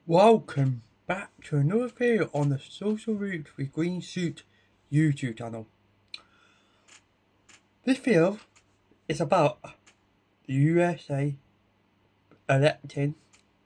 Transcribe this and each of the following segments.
Welcome back to another video on the Social Route with Green Suit YouTube channel. This video is about the USA electing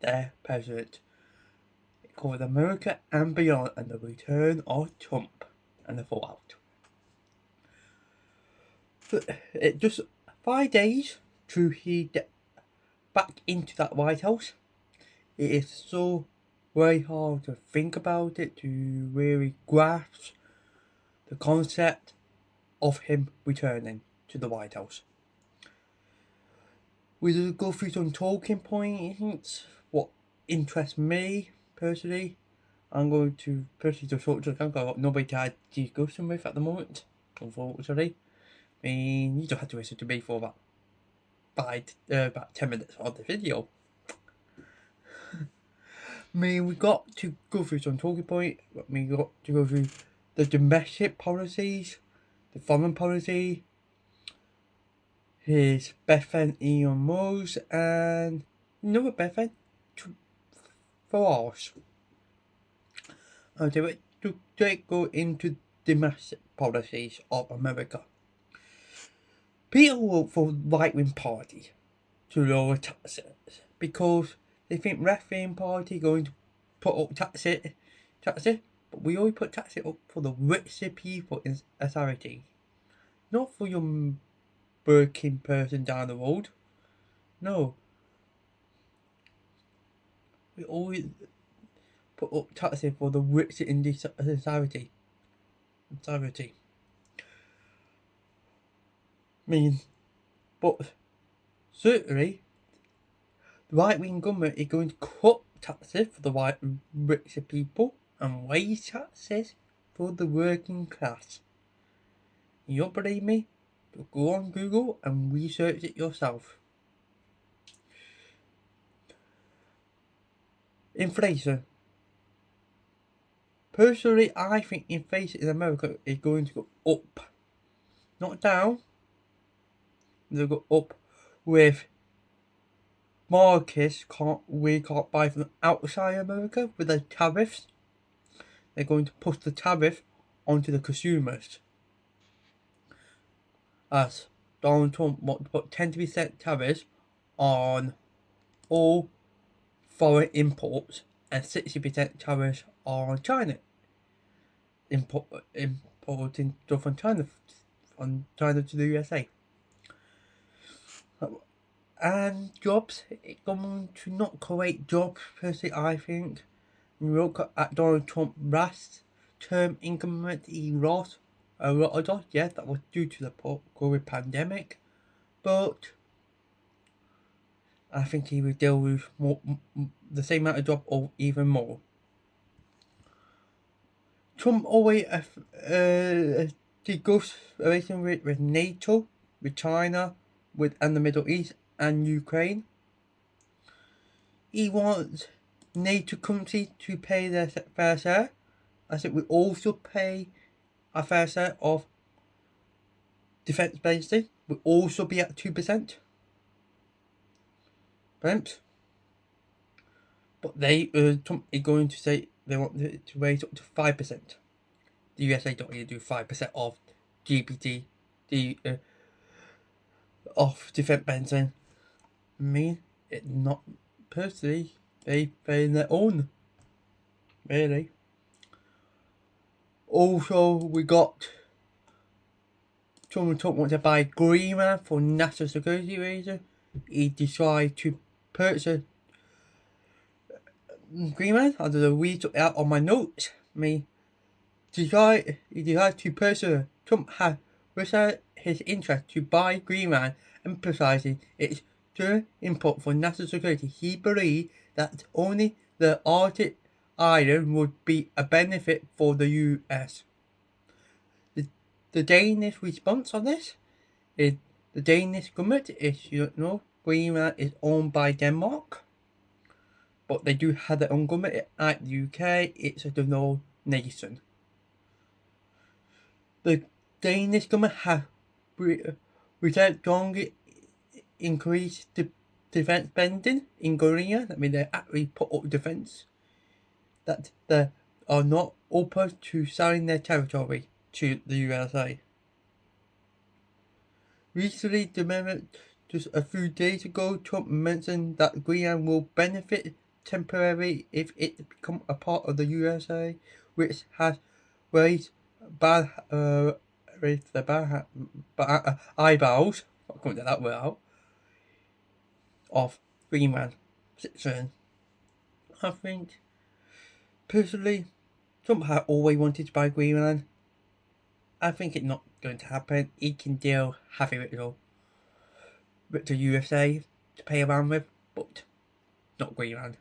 their president. It's called America and Beyond and the Return of Trump and the Fallout. It just 5 days to he get back into that White House. It is so very hard to think about it, to really grasp the concept of him returning to the White House. We'll go through some talking points, what interests me personally. I'm going to personally just talk to the I've got nobody to have discussion with at the moment, unfortunately. I mean, you don't have to listen to me for about 10 minutes of the video. I mean, we got to go through some talking points. We got to go through the domestic policies, the foreign policy, his best friend Elon Musk, and another best friend for us. Okay, to go into domestic policies of America. People vote for right-wing party to lower taxes because they think left-wing party going to put up taxes, but we always put taxes up for the richer people in society, not for your working person down the road. No, we always put up taxes for the rich in this society. I mean, but certainly the right-wing government is going to cut taxes for the richer people and raise taxes for the working class. You don't believe me? Go on Google and research it yourself. Inflation. Personally, I think inflation in America is going to go up, not down. They'll go up with markets we can't buy from outside America with the tariffs. They're going to push the tariff onto the consumers. As Donald Trump wants to put 10% tariffs on all foreign imports and 60% tariffs on China. Importing stuff from China to the USA. And jobs, it's going to not create jobs personally, I think. When we look at Donald Trump last term in government, he lost a lot of jobs. Yes, that was due to the COVID pandemic, but I think he will deal with the same amount of jobs or even more. Trump always negotiation with NATO, with China, and the Middle East and Ukraine. He wants NATO countries to pay their fair share. I think we also pay a fair share of defence spending. We'll also be at 2%. But Trump is going to say they want to raise up to 5%. The USA don't need to do 5% of GPT, of defence spending. I mean, it not personally. They pay their own. Really. Also, we got Donald Trump wants to buy Greenland for national security reasons. He decided to purchase Greenland. I don't read it out on my notes. He decided to purchase. Trump had reserved his interest to buy Greenland, emphasizing its dual import for national security. He believed that only the Arctic island would be a benefit for the US. The Danish response on this is the Danish government is, Greenland is owned by Denmark, but they do have their own government. At the UK, it's a no nation. The Danish government has strongly increased defence spending in Greenland. I mean, they actually put up defence that they are not open to selling their territory to the USA. Recently, just a few days ago, Trump mentioned that Greenland will benefit temporarily if it becomes a part of the USA, which has raised bad, raised the eyebrows, I couldn't get that word out, of Greenland citizens. I think, personally, Trump had always wanted to buy Greenland. I think it's not going to happen. He can deal happy with it all. With the USA to play around with, but not Greenland.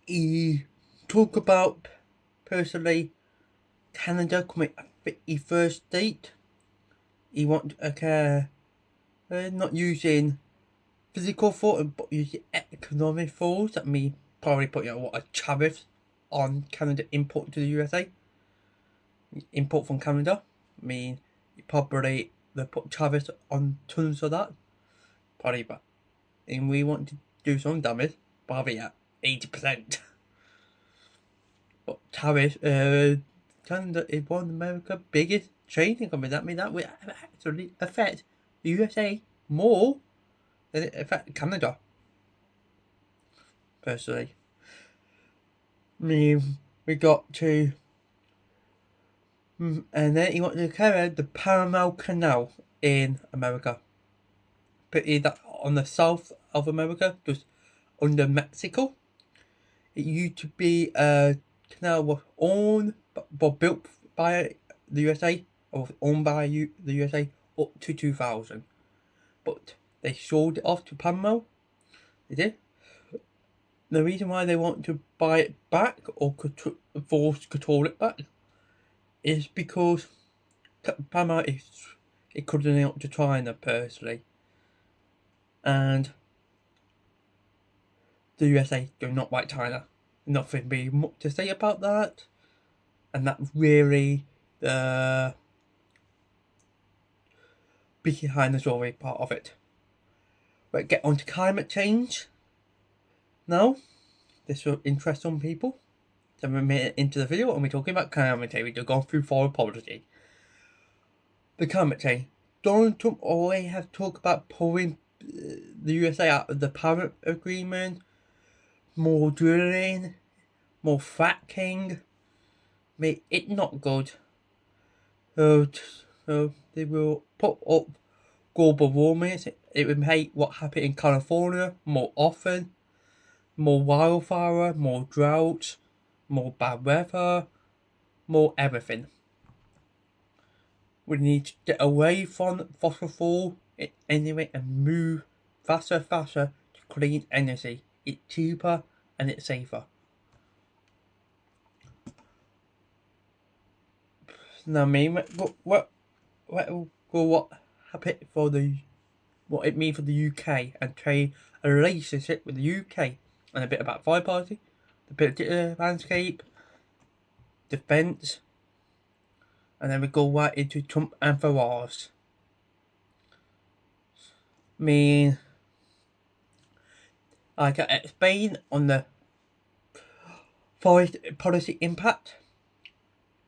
He talk about, personally, Canada coming at 51st state. He want not using physical force, but using economic force. That means probably putting a lot of tariffs on Canada import to the USA. Import from Canada. I mean, probably they put tariffs on tons of that. Probably, but and we want to do some damage, probably at 80%. But tariffs, Canada is one of America's biggest trading companies. That means that will actually affect the USA more than it affects Canada. Personally, I mean, we got to, and then he wanted to carry out the Panama Canal in America. But that on the south of America, just under Mexico. It used to be a canal was owned, but built by the USA, or was owned by the USA up to 2000. But they sold it off to Panama. They did. The reason why they want to buy it back or force control it back is because Panama is couldn't out to China personally, and the USA do not like China. Nothing be much to say about that, and that's really the behind the story part of it. But get on to climate change now. This will interest some people. So we made it into the video and we're talking about climate change. We've gone through foreign policy. The climate change. Donald Trump always has talked about pulling the USA out of the Paris Agreement, more drilling, more fracking. Make it not good. So they will put up global warming. It will make what happened in California more often. More wildfire, more drought, more bad weather, more everything. We need to get away from fossil fuel anyway and move faster to clean energy. It's cheaper and it's safer. Now, I mean, what happened for what it means for the UK and trade a relationship with the UK, and a bit about foreign policy, the political landscape, defence, and then we go right into Trump and Farage. I mean, I can explain on the foreign policy impact.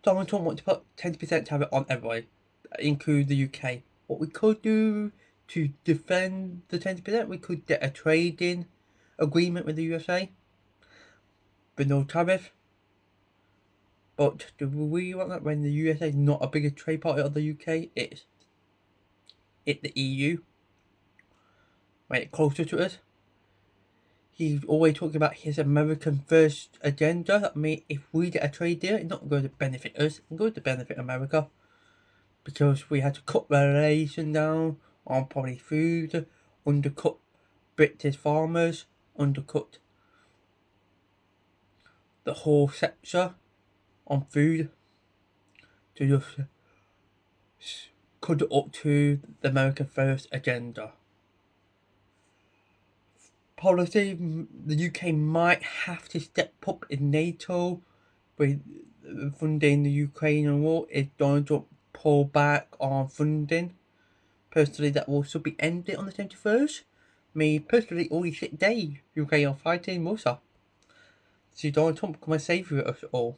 Donald Trump wants to put 10% tariff on everybody, include the UK. What we could do to defend the 10%, we could get a trading agreement with the USA with no tariff. But do we want that when the USA is not a bigger trade partner of the UK? It's the EU. Make it closer to us. He's always talking about his American first agenda. That means if we get a trade deal, it's not going to benefit us, it's going to benefit America. Because we had to cut relation down on probably food, undercut British farmers, undercut the whole sector on food to just cut it up to the American first agenda. Policy, the UK might have to step up in NATO with funding the Ukrainian war if Donald Trump pull back on funding. Personally, that will also be ended on the 21st. Me personally, only 6 days UK are fighting Russia. see Donald Trump come and save us all.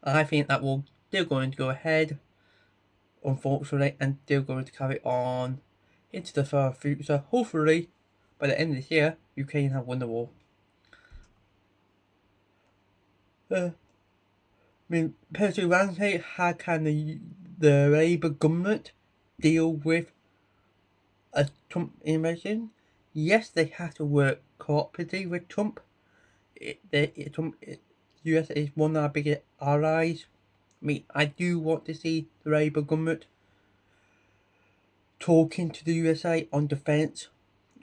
I think that will still going to go ahead, unfortunately, and still going to carry on into the far future. Hopefully, by the end of this year, Ukraine have won the war. Personally, how can the Labour government deal with a Trump invasion? Yes, they have to work cooperatively with Trump. US is one of our biggest allies. I do want to see the Labour government talking to the USA on defence,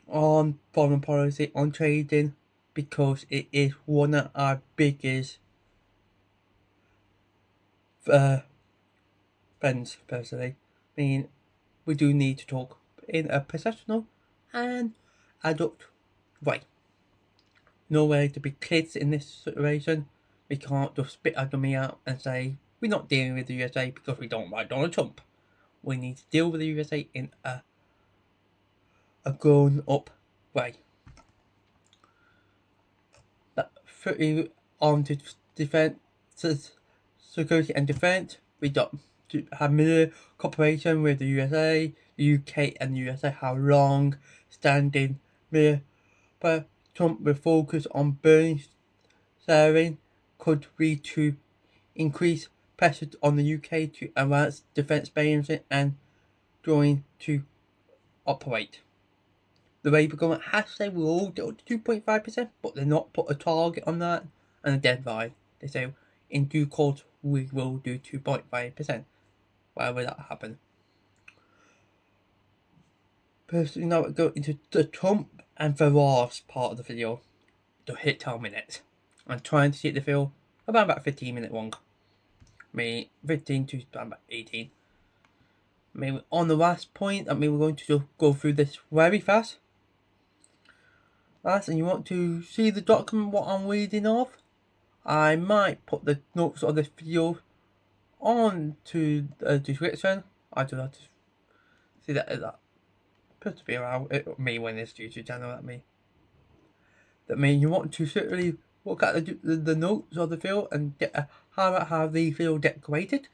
on foreign policy, on trading, because it is one of our biggest friends, personally. We do need to talk in a professional and adult way. No way to be kids in this situation. We can't just spit our dummy out and say, we're not dealing with the USA because we don't like Donald Trump. We need to deal with the USA in a grown up way. On to defense, security and defense. We got to have military cooperation with the USA, the UK, and the USA have long standing military. But Trump will focus on burning sharing could lead to increased pressure on the UK to advance defence spending and join to operate. The Labour government has said we'll all get up to 2.5%, but they're not put a target on that and a deadline. They say in due course we will do 2.5%, wherever that happens. Personally, now we go into the Trump and Farage part of the video. To hit 10 minutes. I'm trying to see the video about 15 minutes long. 15 to about 18. On the last point, we're going to just go through this very fast. And you want to see the document what I'm reading off, I might put the notes of this video on to the description. I do have to see that supposed to be around me when this YouTube channel at me. You want to certainly look at the notes of the video and get how the video decorated.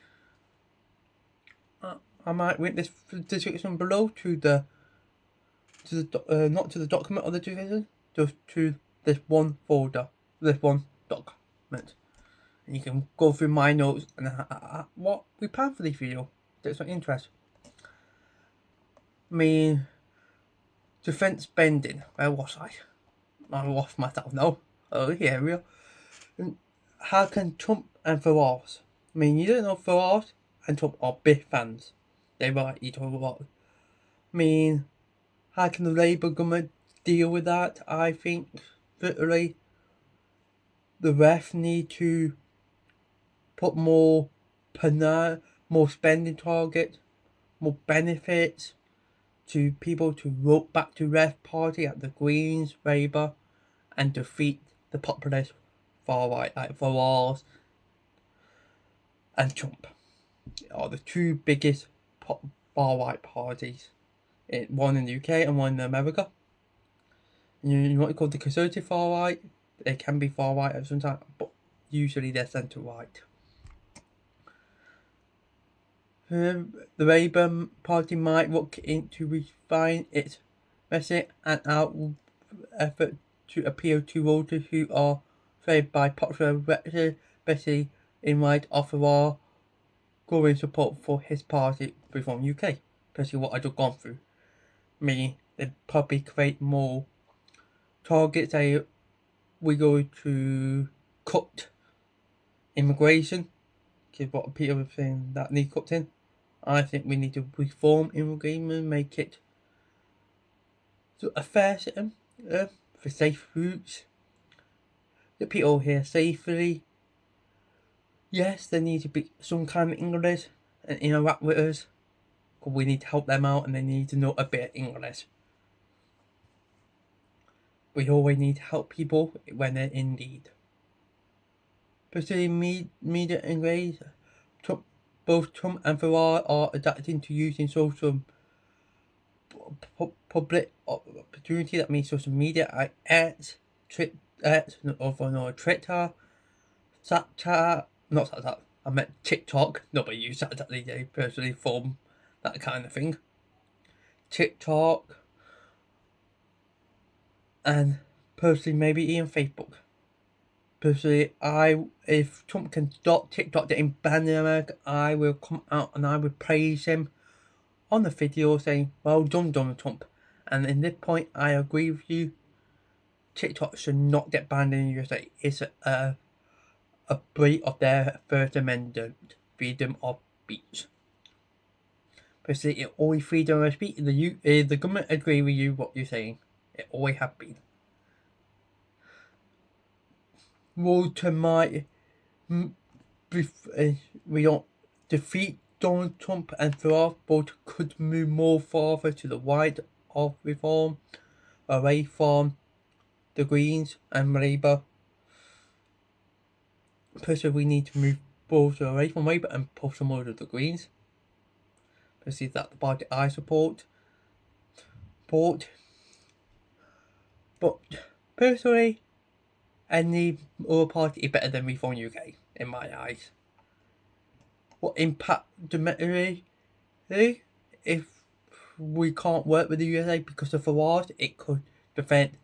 I might link this description below to the not to the document of the division, just to this one folder, this one document, and you can go through my notes and what we plan for this video. That's of interest. Defense spending. Where was I? I lost myself now. Oh, here we are. How can Trump and Farage? You don't know Farage and Trump are big fans. They like each other a lot. How can the Labour government deal with that? I think certainly the ref need to put more spending targets, more benefits to people to vote back to ref party at the Greens, Labour, and defeat the populist far right like Farage and Trump are the two biggest far right parties. One in the UK and one in America. You want to call the conservative far right? They can be far right at some time, but usually they're centre right. The Labour Party might look into refine its message and our effort to appeal to voters who are favored by popular rhetoric, especially in light of our growing support for his party Reform UK, especially what I just gone through. They probably create more targets. We go to cut immigration, because what people are saying that need cutting. I think we need to reform immigration, make it a fair system for safe routes. The people here safely. Yes, there needs to be some kind of English and interact with us. Because we need to help them out and they need to know a bit of English. We always need to help people when they're in need. Pursuing media and ways, both Trump and Farage are adapting to using social public opportunity. That means social media, ads, X, or Twitter, Snapchat, not Snapchat, I meant TikTok. Nobody uses Snapchat these days, personally, for that kind of thing. TikTok, and personally, maybe even Facebook. Personally, if Trump can stop TikTok getting banned in America, I will come out and I will praise him on the video saying, well done, Donald Trump. And in this point, I agree with you. TikTok should not get banned in the USA. It's a breach of their First Amendment, freedom of speech. Personally, it always freedom of speech. The government agree with you what you're saying. It always have been. Walter might we don't defeat Donald Trump and Farage, both could move more farther to the right of reform, away from the Greens and Labour. Personally, we need to move both away from Labour and push more to the Greens. Personally, that's the party I support. But personally, any other party is better than Reform UK, in my eyes. What impact dramatically if we can't work with the USA because of Farage? It could affect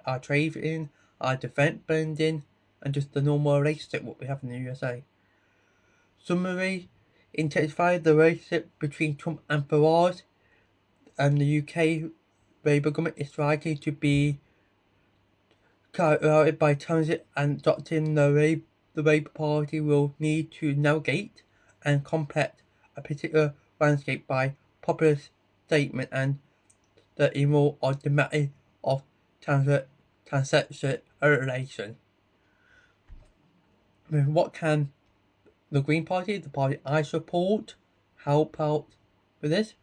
our trading, our defense spending, and just the normal relationship what we have in the USA. Summary: intensify the relationship between Trump and Farage, and the UK Labour government is likely to be carried out by transit, and adopting the Labour Party will need to navigate and complete a particular landscape by popular statement and the emo or dramatic of transaction relation. I mean, what can the Green Party, the party I support, help out with this?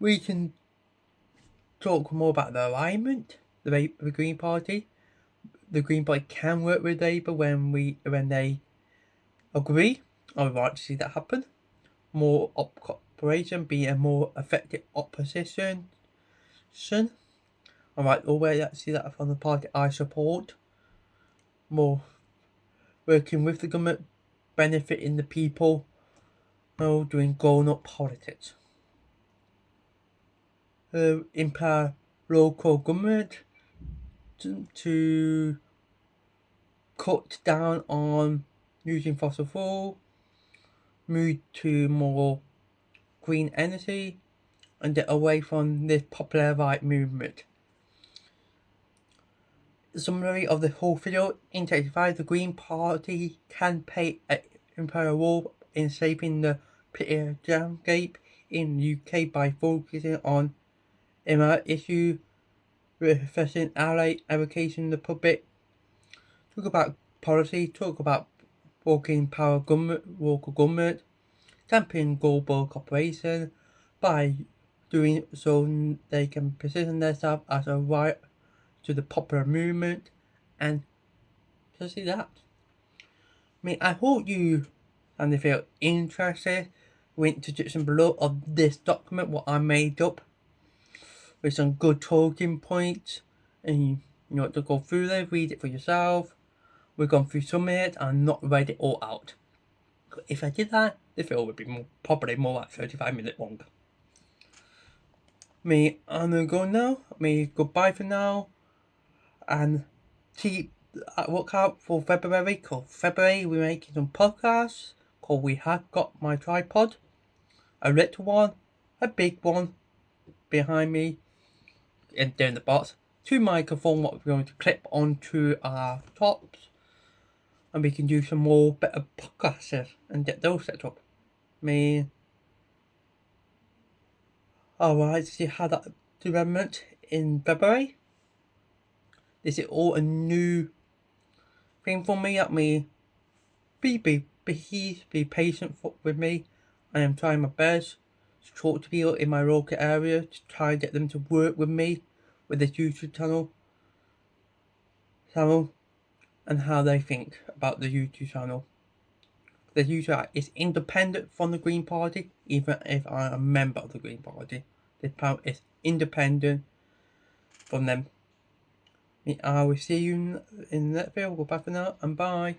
We can talk more about the alignment, the Green Party. The Green Party can work with Labour when they agree. I would like to see that happen. More cooperation, be a more effective opposition. I might always see that from the party I support. More working with the government, benefiting the people, no doing grown-up politics. Empower local government to cut down on using fossil fuel, move to more green energy, and get away from this popular right movement. Summary of the whole video: intensify the Green Party can play an important role in shaping the political landscape in the UK by focusing on issue, refreshing ally education the public, talk about policy, talk about working power government, local government, championing global cooperation by doing so they can position themselves as a right to the popular movement, and to see that. I mean, I hope you and if you're interested, went to description below of this document what I made up with some good talking points, and you know to go through there, read it for yourself. We've gone through some of it and not read it all out. If I did that, the video would be probably more like 35 minutes long. I'm gonna go now. Goodbye for now, and keep look out for February. Cause February we're making some podcasts. Cause we have got my tripod, a little one, a big one behind me, and down the box. 2 microphones what we're going to clip onto our tops, and we can do some more better podcasts and get those set up. Alright, see how that development in February. This is all a new thing for me. Be patient with me. I am trying my best to talk to people in my local area to try and get them to work with me with this YouTube channel and how they think about the YouTube channel. The YouTube is independent from the Green Party, even if I am a member of the Green Party. This power is independent from them. I will see you in that video. Goodbye for now and bye.